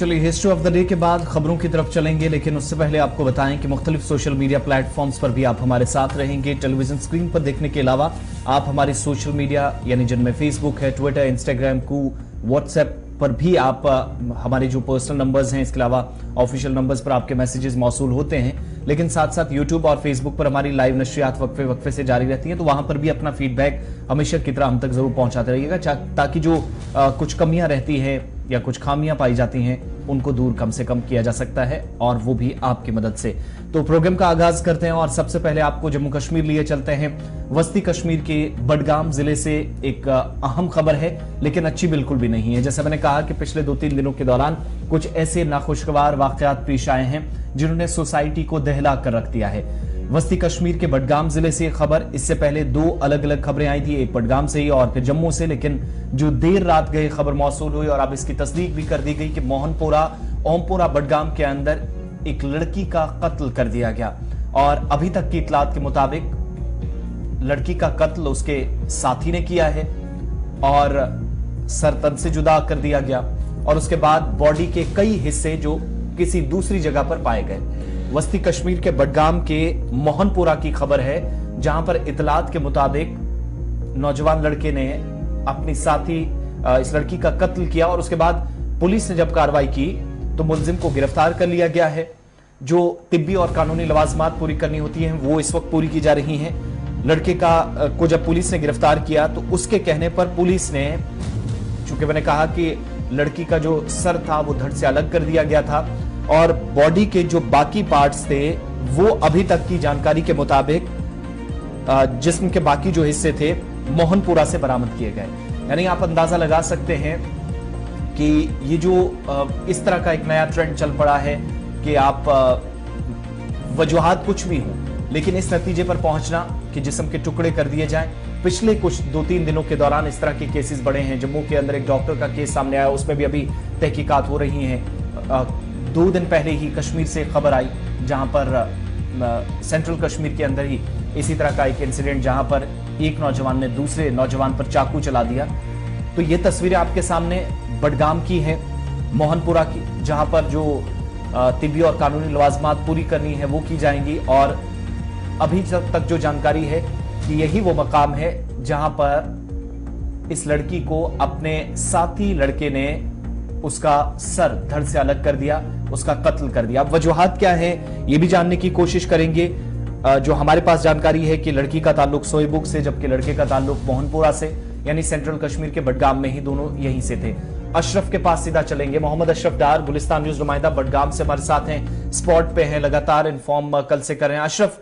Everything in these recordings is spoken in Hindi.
चलिए हिस्ट्री ऑफ द डे के बाद खबरों की तरफ चलेंगे, लेकिन उससे पहले आपको बताएं कि मुख्तलिफ सोशल मीडिया प्लेटफॉर्म्स पर भी आप हमारे साथ रहेंगे। टेलीविजन स्क्रीन पर देखने के अलावा आप हमारी सोशल मीडिया यानी जिनमें फेसबुक है, ट्विटर, इंस्टाग्राम को, व्हाट्सएप पर भी आप हमारे जो पर्सनल नंबर्स हैं, इसके अलावा ऑफिशियल नंबर्स पर आपके मैसेजेस मौसूल होते हैं। लेकिन साथ साथ यूट्यूब और फेसबुक पर हमारी लाइव नशरियात वक्फे वक्फे से जारी रहती हैं, तो वहां पर भी अपना फीडबैक हमेशा की तरह हम तक जरूर पहुंचाते रहिएगा, ताकि जो कुछ कमियां रहती है या कुछ खामियां पाई जाती हैं उनको दूर कम से कम किया जा सकता है, और वो भी आपकी मदद से। तो प्रोग्राम का आगाज करते हैं और सबसे पहले आपको जम्मू कश्मीर लिए चलते हैं। वस्ती कश्मीर के बडगाम जिले से एक अहम खबर है, लेकिन अच्छी बिल्कुल भी नहीं है। जैसे मैंने कहा कि पिछले 2-3 दिनों के दौरान कुछ ऐसे नाखुशगवार वाकयात पेश आए हैं जिन्होंने सोसाइटी को दहला कर रख दिया है। वस्ती कश्मीर के बडगाम जिले से खबर, इससे पहले 2 अलग अलग खबरें आई थी, एक बडगाम से ही और फिर जम्मू से, लेकिन जो देर रात गए खबर मौसूल हुई और अब इसकी तस्दीक भी कर दी गई कि मोहनपुरा ओमपुरा बडगाम के अंदर एक लड़की का कत्ल कर दिया गया। और अभी तक की इतलात के मुताबिक लड़की का कत्ल उसके साथी ने किया है और सर तन से जुदा कर दिया गया, और उसके बाद बॉडी के कई हिस्से जो किसी दूसरी जगह पर पाए गए। वस्ती कश्मीर के बडगाम के मोहनपुरा की खबर है, जहां पर इतलात के मुताबिक नौजवान लड़के ने अपनी साथी इस लड़की का कत्ल किया, और उसके बाद पुलिस ने जब कार्रवाई की तो मुलजिम को गिरफ्तार कर लिया गया है। जो तिब्बी और कानूनी लवाजमात पूरी करनी होती हैं वो इस वक्त पूरी की जा रही हैं। लड़के को जब पुलिस ने गिरफ्तार किया तो उसके कहने पर पुलिस ने, चूंकि मैंने कहा कि लड़की का जो सर था वो धड़ से अलग कर दिया गया था और बॉडी के जो बाकी पार्ट्स थे वो अभी तक की जानकारी के मुताबिक जिस्म के बाकी जो हिस्से थे मोहनपुरा से बरामद किए गए। यानी आप अंदाजा लगा सकते हैं कि ये जो इस तरह का एक नया ट्रेंड चल पड़ा है कि आप वजूहात कुछ भी हो, लेकिन इस नतीजे पर पहुंचना कि जिस्म के टुकड़े कर दिए जाएं। पिछले कुछ 2-3 दिनों के दौरान इस तरह के केसेस बढ़े हैं। जम्मू के अंदर एक डॉक्टर का केस सामने आया, उसमें भी अभी तहकीकात हो रही हैं। 2 दिन पहले ही कश्मीर से खबर आई, जहां पर सेंट्रल कश्मीर के अंदर ही इसी तरह का एक इंसिडेंट, जहां पर एक नौजवान ने दूसरे नौजवान पर चाकू चला दिया। तो ये तस्वीरें आपके सामने बडगाम की है, मोहनपुरा की, जहां पर जो तिब्बी और कानूनी लवाजमात पूरी करनी है वो की जाएंगी। और अभी तक जो जानकारी है कि यही वो मकाम है जहां पर इस लड़की को अपने साथी लड़के ने उसका सर धड़ से अलग कर दिया, उसका कत्ल कर दिया। अब वजूहात क्या है ये भी जानने की कोशिश करेंगे। जो हमारे पास जानकारी है कि लड़की का ताल्लुक सोईबुक से, जबकि लड़के का ताल्लुक मोहनपुरा से, यानी सेंट्रल कश्मीर के बडगाम में ही दोनों यहीं से थे। अशरफ के पास सीधा चलेंगे। मोहम्मद अशरफ डार, गुलिस्तान न्यूज नुमाइंदा, बडगाम से हमारे साथ हैं, स्पॉट पे हैं, लगातार इन्फॉर्म कल से कर रहे हैं। अशरफ,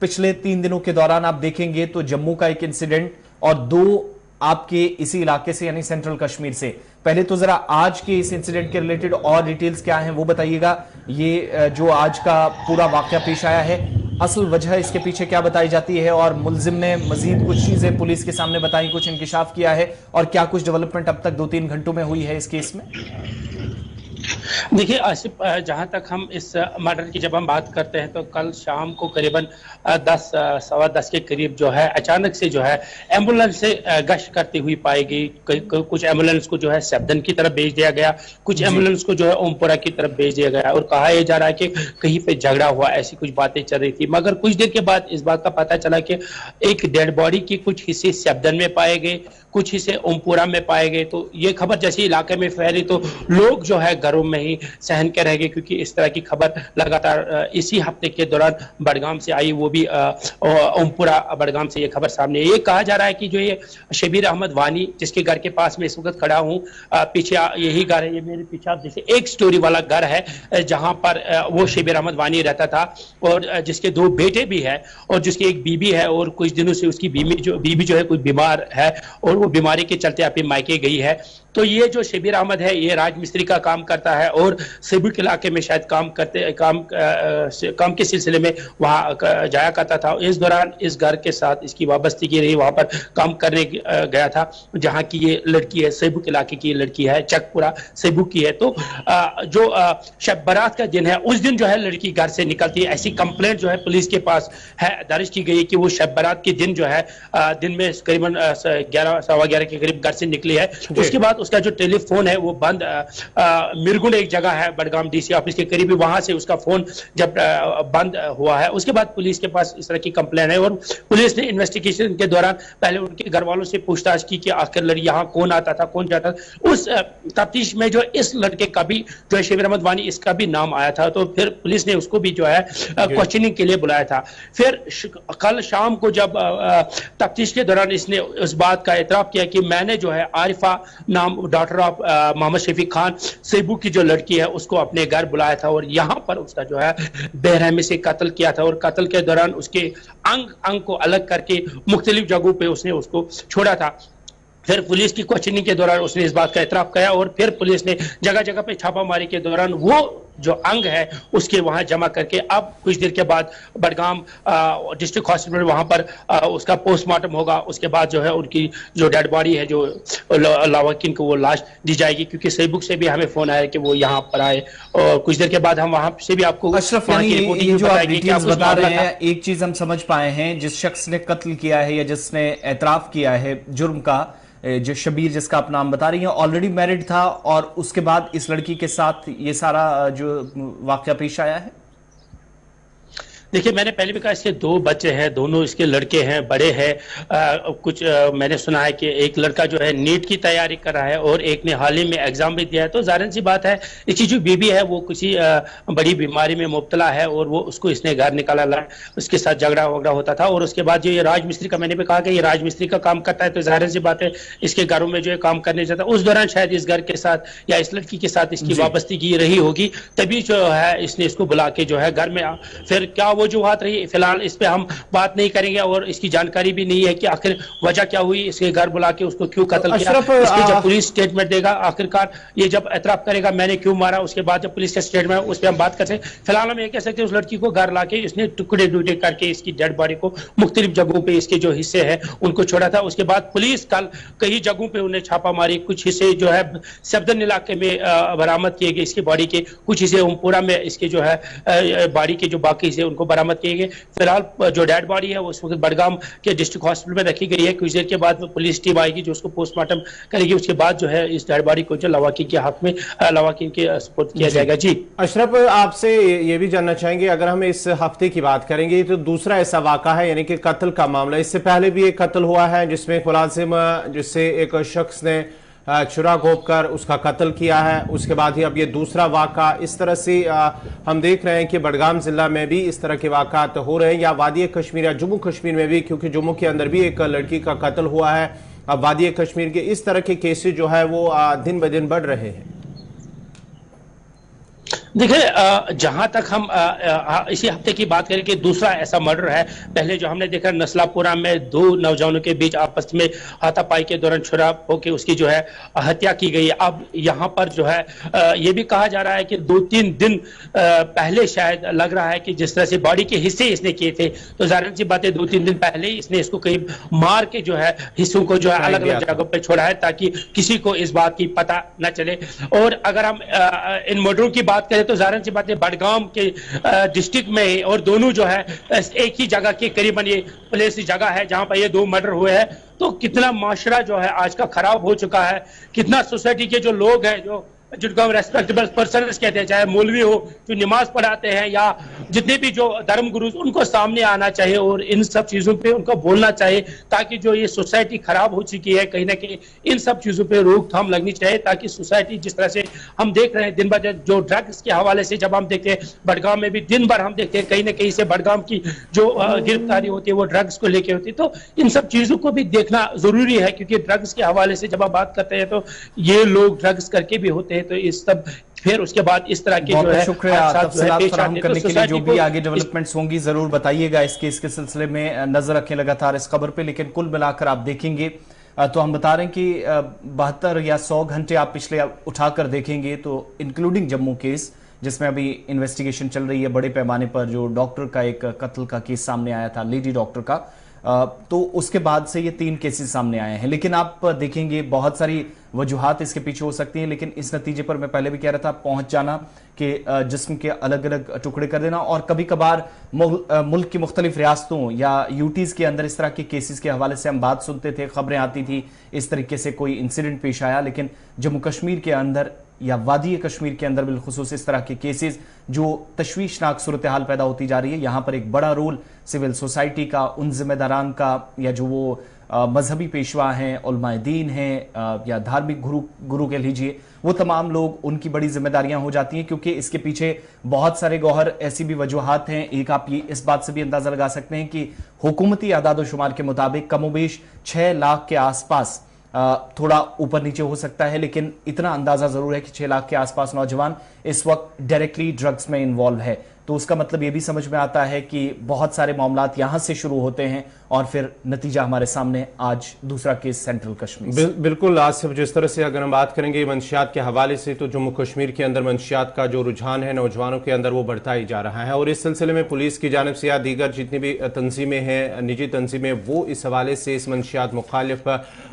पिछले 3 दिनों के दौरान आप देखेंगे तो जम्मू का एक इंसिडेंट और 2 आपके इसी इलाके से यानी सेंट्रल कश्मीर से। पहले तो जरा आज के इस इंसिडेंट के रिलेटेड और डिटेल्स क्या हैं वो बताइएगा। ये जो आज का पूरा वाकया पेश आया है, असल वजह इसके पीछे क्या बताई जाती है, और मुलजिम ने मजीद कुछ चीजें पुलिस के सामने बताई, कुछ इंकिशाफ किया है, और क्या कुछ डेवलपमेंट अब तक 2-3 घंटों में हुई है इस केस में? देखिए आसिफ, जहां तक हम इस मर्डर की जब हम बात करते हैं तो कल शाम को करीबन 10 सवा 10 के करीब जो है अचानक से जो है एम्बुलेंस से गश्त करती हुई पाई गई। कुछ एम्बुलेंस को जो है सैबदन की तरफ भेज दिया गया, कुछ एम्बुलेंस को जो है ओमपुरा की तरफ भेज दिया गया, और कहा यह जा रहा है कि कहीं पे झगड़ा हुआ, ऐसी कुछ बातें चल रही थी। मगर कुछ देर के बाद इस बात का पता चला कि एक डेड बॉडी के कुछ हिस्से सैबदन में पाए गए, कुछ हिस्से ओमपुरा में पाए गए। तो ये खबर जैसे इलाके में फैली तो लोग जो है घरों में ही सहन के रह गए, क्योंकि इस तरह की खबर लगातार इसी हफ्ते के दौरान बडगाम से आई, वो भी ओमपुरा बडगाम से ये खबर सामने। ये कहा जा रहा है कि जो ये शबीर अहमद वानी, जिसके घर के पास में इस वक्त खड़ा हूँ, पीछे यही घर है, ये मेरे पीछे आप जैसे एक स्टोरी वाला घर है जहां पर वो शबीर अहमद वानी रहता था, और जिसके 2 बेटे भी है, और जिसकी एक बीबी है, और कुछ दिनों से उसकी बीबी जो है कोई बीमार है और वो बीमारी के चलते अपने मायके गई है। तो ये जो शबीर अहमद है ये राजमिस्त्री का काम करता है और सेबुक इलाके में शायद काम के सिलसिले में वहाँ जाया करता था। इस दौरान इस घर के साथ इसकी वाबस्तगी रही, वहाँ पर काम करने गया था जहाँ की ये लड़की है, सेबुक इलाके की लड़की है, चकपुरा सेबुक की है। तो जो शब बारात का दिन है उस दिन जो है लड़की घर से निकलती है, ऐसी कंप्लेंट जो है पुलिस के पास है दर्ज की गई कि वो शब बारात के दिन जो है दिन में करीबन 11 सवा 11 के करीब घर से निकली है। उसके बाद उसका जो टेलीफोन है वो बंद मिरगुंड एक जगह है बडगाम डीसी ऑफिस के करीब, वहां से उसका फोन जब बंद हुआ है, उसके बाद पुलिस के पास इस तरह की कंप्लेन है और पुलिस ने इन्वेस्टिगेशन के दौरान पहले उनके घर वालों से पूछताछ की कि आखिर लड़की यहाँ कौन आता था, कौन जाता था। उस तफ्तीश में जो इस लड़के का भी जो है शबीर अहमद वानी, इसका भी नाम आया था, तो फिर पुलिस ने उसको भी जो है क्वेश्चनिंग के लिए बुलाया था। फिर कल शाम को जब तफ्तीश के दौरान इसने उस बात का एतराफ किया कि मैंने जो है आरिफा नाम डॉटर ऑफ मोहम्मद शफीक खान सेबू की जो लड़की है उसको अपने घर बुलाया था और यहाँ पर उसका जो है बेरहमी से कत्ल किया था और कत्ल के दौरान उसके अंग को अलग करके मुख्तलिफ जगहों पे उसने उसको छोड़ा था। फिर पुलिस की क्वेश्चनिंग के दौरान उसने इस बात का एतराफ किया और फिर पुलिस ने जगह जगह पे छापामारी के दौरान वो जो अंग है उसके वहां जमा करके अब कुछ देर के बाद बडगाम डिस्ट्रिक्ट हॉस्पिटल वहां पर उसका पोस्टमार्टम होगा। उसके बाद जो है उनकी जो डेड बॉडी है जो लावाकिन को वो लाश दी जाएगी, क्योंकि सेबुक से भी हमें फोन आया कि वो यहाँ पर आए और कुछ देर के बाद हम वहां से भी आपको अशरफ ये जो आप डिटेल्स बता रहे हैं, एक चीज हम समझ पाए हैं, जिस शख्स ने कत्ल किया है या जिसने एतराफ किया है जुर्म का, जो शबीर जिसका आप नाम बता रही हैं, ऑलरेडी मैरिड था और उसके बाद इस लड़की के साथ ये सारा जो वाकया पेश आया है। देखिए मैंने पहले भी कहा इसके 2 बच्चे हैं, दोनों इसके लड़के हैं, बड़े हैं। कुछ मैंने सुना है कि एक लड़का जो है नीट की तैयारी कर रहा है और एक ने हाल ही में एग्जाम भी दिया है। तो जाहिर सी बात है इसकी जो बीबी है वो किसी बड़ी बीमारी में मुब्तला है और वो उसको इसने घर निकाला, उसके साथ झगड़ा वगड़ा होता था। और उसके बाद जो ये राजमिस्त्री का, मैंने भी कहा कि ये राजमिस्त्री का काम करता है, तो जाहिर सी बात है इसके घरों में जो है काम करने जाता है, उस दौरान शायद इस घर के साथ या इस लड़की के साथ इसकी वाबस्तगी रही होगी, तभी जो है इसने इसको बुला के जो है घर में फिर क्या वजूहात रही फिलहाल इस पे हम बात नहीं करेंगे और इसकी जानकारी भी नहीं है कि आखिर वजह क्या हुई, इसके घर बुला के उसको क्यों कत्ल किया। इसकी जब पुलिस स्टेटमेंट देगा, आखिरकार ये जब एतराफ करेगा मैंने क्यों मारा, उसके बाद जब पुलिस का स्टेटमेंट उस पर हम बात कर सकते हैं। फिलहाल हम ये कह सकते हैं उस लड़की को घर लाके इसने टुकड़े टुकड़े करके इसकी डेड बॉडी को मुख्तलिफ जगहों पे इसके जो हिस्से हैं उनको छोड़ा था। उसके बाद पुलिस कल कई जगहों पे उन्हें छापा मारी, कुछ हिस्से जो है सफदन इलाके में बरामद किए गए इसकी बॉडी के, कुछ हिस्से उमपुरा में इसके जो है बॉडी के जो बाकी हिस्से उनको बरामद किए गए। फिलहाल जो डेड बॉडी है वो इस वक्त बडगाम के डिस्ट्रिक्ट हॉस्पिटल में रखी गई है। कुछ देर के बाद पुलिस टीम आएगी जो उसको पोस्टमार्टम करेगी, उसके बाद जो है इस डेड बॉडी को जो लवाकिन के हक में लवाकिन के सपोर्ट किया जाएगा। जी अशरफ, आपसे ये भी जानना चाहेंगे, अगर हम इस हफ्ते की बात करेंगे तो दूसरा ऐसा वाक़ा है यानी कि कत्ल का मामला, इससे पहले भी एक कत्ल हुआ है जिसमें मुलाजिम जिससे एक शख्स ने छुरा घोंप कर उसका कत्ल किया है, उसके बाद ही अब ये दूसरा वाक़ा। इस तरह से हम देख रहे हैं कि बडगाम जिला में भी इस तरह के वाक़ात हो रहे हैं, या वादी कश्मीर या जम्मू कश्मीर में भी, क्योंकि जम्मू के अंदर भी एक लड़की का कत्ल हुआ है। अब वादी कश्मीर के इस तरह के केसेस जो है वो दिन ब दिन बढ़ रहे हैं। देखिए जहां तक हम इसी हफ्ते की बात करें कि दूसरा ऐसा मर्डर है, पहले जो हमने देखा नस्लापुरा में 2 नौजवानों के बीच आपस में हाथापाई के दौरान छुरा होकर उसकी जो है हत्या की गई। अब यहां पर जो है ये भी कहा जा रहा है कि 2-3 दिन पहले शायद लग रहा है कि जिस तरह से बॉडी के हिस्से इसने किए थे, तो जाहिर सी बात है 2-3 दिन पहले ही इसने इसको कहीं मार के जो है हिस्सों को जो है अलग अलग जगहों पर छोड़ा है ताकि किसी को इस बात की पता न चले। और अगर हम इन मर्डरों की बात करें तो जाहिर सी बात है बडगाम के डिस्ट्रिक्ट में और दोनों जो है एक ही जगह के करीबन ये प्लेस जगह है जहां पर ये 2 मर्डर हुए हैं। तो कितना माशरा जो है आज का खराब हो चुका है, कितना सोसाइटी के जो लोग हैं जिनको हम रेस्पेक्टेबल पर्सन कहते हैं, चाहे मौलवी हो जो नमाज पढ़ाते हैं या जितने भी जो धर्म गुरु, उनको सामने आना चाहिए और इन सब चीजों पे उनको बोलना चाहिए ताकि जो ये सोसाइटी खराब हो चुकी है कहीं ना कहीं इन सब चीजों पे रोकथाम लगनी चाहिए, ताकि सोसाइटी जिस तरह से हम देख रहे हैं दिन ब दिन जो ड्रग्स के हवाले से जब हम देखते हैं बडगाम में भी दिन भर हम देखते हैं कहीं ना कहीं से बडगाम की जो गिरफ्तारी होती है वो ड्रग्स को लेकर होती है। तो इन सब चीजों को भी देखना जरूरी है, क्योंकि ड्रग्स के हवाले से जब आप बात करते हैं तो ये लोग ड्रग्स करके भी होते हैं, तो इस सब फिर उसके बाद इस तरह के जो है शुक्रिया तफसीलात फराहम करने के लिए। जो भी आगे डेवलपमेंट्स होंगी जरूर बताइएगा, इसके सिलसिले में नजर रखें लगातार इस खबर पे। लेकिन कुल मिलाकर आप देखेंगे तो हम बता रहे हैं कि 72 या 100 घंटे आप पिछले उठाकर देखेंगे तो इंक्लूडिंग जम्मू केस जिसमें अभी इन्वेस्टिगेशन चल रही है बड़े पैमाने पर, जो डॉक्टर का एक कत्ल का केस सामने आया था, लेडी डॉक्टर का, तो उसके बाद से ये 3 केसेस सामने आए हैं। लेकिन आप देखेंगे बहुत सारी वजूहात इसके पीछे हो सकती हैं, लेकिन इस नतीजे पर मैं पहले भी कह रहा था पहुंच जाना कि जिस्म के अलग अलग टुकड़े कर देना, और कभी कभार मुल्क की मुख्तलिफ रियासतों या यूटीज़ के अंदर इस तरह के केसेस के हवाले से हम बात सुनते थे, खबरें आती थी, इस तरीके से कोई इंसिडेंट पेश आया। लेकिन जम्मू कश्मीर के अंदर या वादी कश्मीर के अंदर बिलखुसूस इस तरह के केसेस जो तशवीशनाक सूरत हाल पैदा होती जा रही है, यहाँ पर एक बड़ा रोल सिविल सोसाइटी का, उन जिम्मेदारान का, या जो वो मजहबी पेशवा हैं, उलमाए दीन हैं, या धार्मिक गुरु कह लीजिए, वो तमाम लोग, उनकी बड़ी जिम्मेदारियां हो जाती हैं, क्योंकि इसके पीछे बहुत सारे गौहर ऐसी भी वजूहात हैं। एक आप ये इस बात से भी अंदाजा लगा सकते हैं कि हुकूमती आदाद-ओ-शुमार के मुताबिक कमोबेश 6 लाख के आसपास, थोड़ा ऊपर नीचे हो सकता है, लेकिन इतना अंदाजा जरूर है कि 6 लाख के आसपास नौजवान इस वक्त डायरेक्टली ड्रग्स में इन्वॉल्व है। तो उसका मतलब ये भी समझ में आता है कि बहुत सारे मामलात यहां से शुरू होते हैं और फिर नतीजा हमारे सामने आज दूसरा केस सेंट्रल कश्मीर। बिल्कुल आसिफ, जिस तरह से अगर हम बात करेंगे मंशियात के हवाले से, तो जम्मू कश्मीर के अंदर मंशियात का जो रुझान है नौजवानों के अंदर वो बढ़ता ही जा रहा है, और इस सिलसिले में पुलिस की जानिब से या दीगर जितनी भी तंजीमें हैं, निजी तंजीमें, वो इस हवाले से इस मंशियात मुखालिफ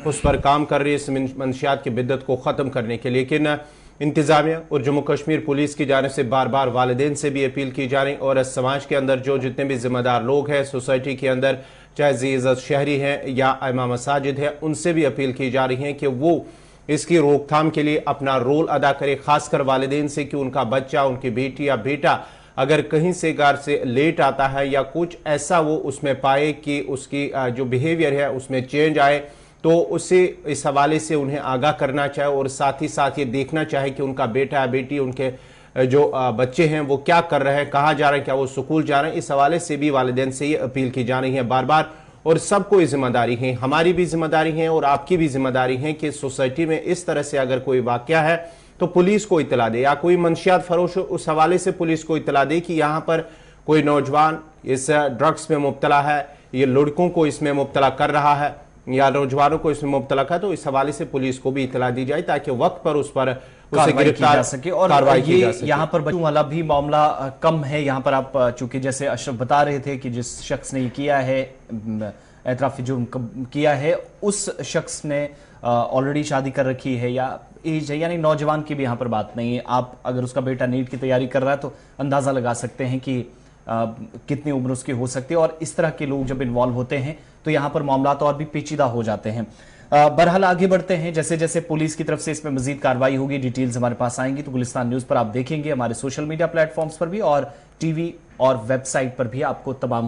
उस पर काम कर रही है, इस मंशियात की बिद्दत को ख़त्म करने के लिए। लेकिन इंतजामिया और जम्मू कश्मीर पुलिस की जानिब से बार बार वालिदैन से भी अपील की जा रही, और समाज के अंदर जो जितने भी जिम्मेदार लोग हैं सोसाइटी के अंदर, चाहे ज़ी-इज़्ज़त शहरी हैं या इमाम मसाजिद है, उनसे भी अपील की जा रही है कि वो इसकी रोकथाम के लिए अपना रोल अदा करे, खासकर वालिदैन से, कि उनका बच्चा, उनकी बेटी या बेटा अगर कहीं से घर से लेट आता है या कुछ ऐसा वो उसमें पाए कि उसकी जो बिहेवियर है उसमें चेंज आए, तो उससे इस हवाले से उन्हें आगाह करना चाहे, और साथ ही साथ ये देखना चाहे कि उनका बेटा या बेटी, उनके जो बच्चे हैं वो क्या कर रहे हैं, कहाँ जा रहे हैं, क्या वो स्कूल जा रहे हैं। इस हवाले से भी वालिदैन से ये अपील की जा रही है बार बार, और सबको ये जिम्मेदारी है, हमारी भी जिम्मेदारी है और आपकी भी जिम्मेदारी है कि सोसाइटी में इस तरह से अगर कोई वाकया है तो पुलिस को इतला दे, या कोई मंशियात फरोश उस हवाले से पुलिस को इतला दे कि यहाँ पर कोई नौजवान इस ड्रग्स में मुब्तला है, ये लड़कों को इसमें मुब्तला कर रहा है या नौजवानों को इसमें मुब्तला है, तो इस हवाले से पुलिस को भी इतला दी जाए ताकि वक्त पर उस पर उसे गिरफ्तार जा सके। और ये यहाँ पर बच्चों वाला भी मामला कम है। यहाँ पर आप चूंकि जैसे अशरफ बता रहे थे कि जिस शख्स ने ये किया है, एतराफी जुर्म किया है, उस शख्स ने ऑलरेडी शादी कर रखी है या एज है, यानी नौजवान की भी यहाँ पर बात नहीं है। आप अगर उसका बेटा नीट की तैयारी कर रहा है तो अंदाजा लगा सकते हैं कि कितनी उम्र उसकी हो सकती है, और इस तरह के लोग जब इन्वॉल्व होते हैं तो यहाँ पर मामला तो और भी पेचीदा हो जाते हैं। बहरहाल आगे बढ़ते हैं, जैसे जैसे पुलिस की तरफ से इसमें मजीद कार्रवाई होगी, डिटेल्स हमारे पास आएंगी तो गुलिस्तान न्यूज पर आप देखेंगे, हमारे सोशल मीडिया प्लेटफॉर्म्स पर भी और टीवी और वेबसाइट पर भी आपको तमाम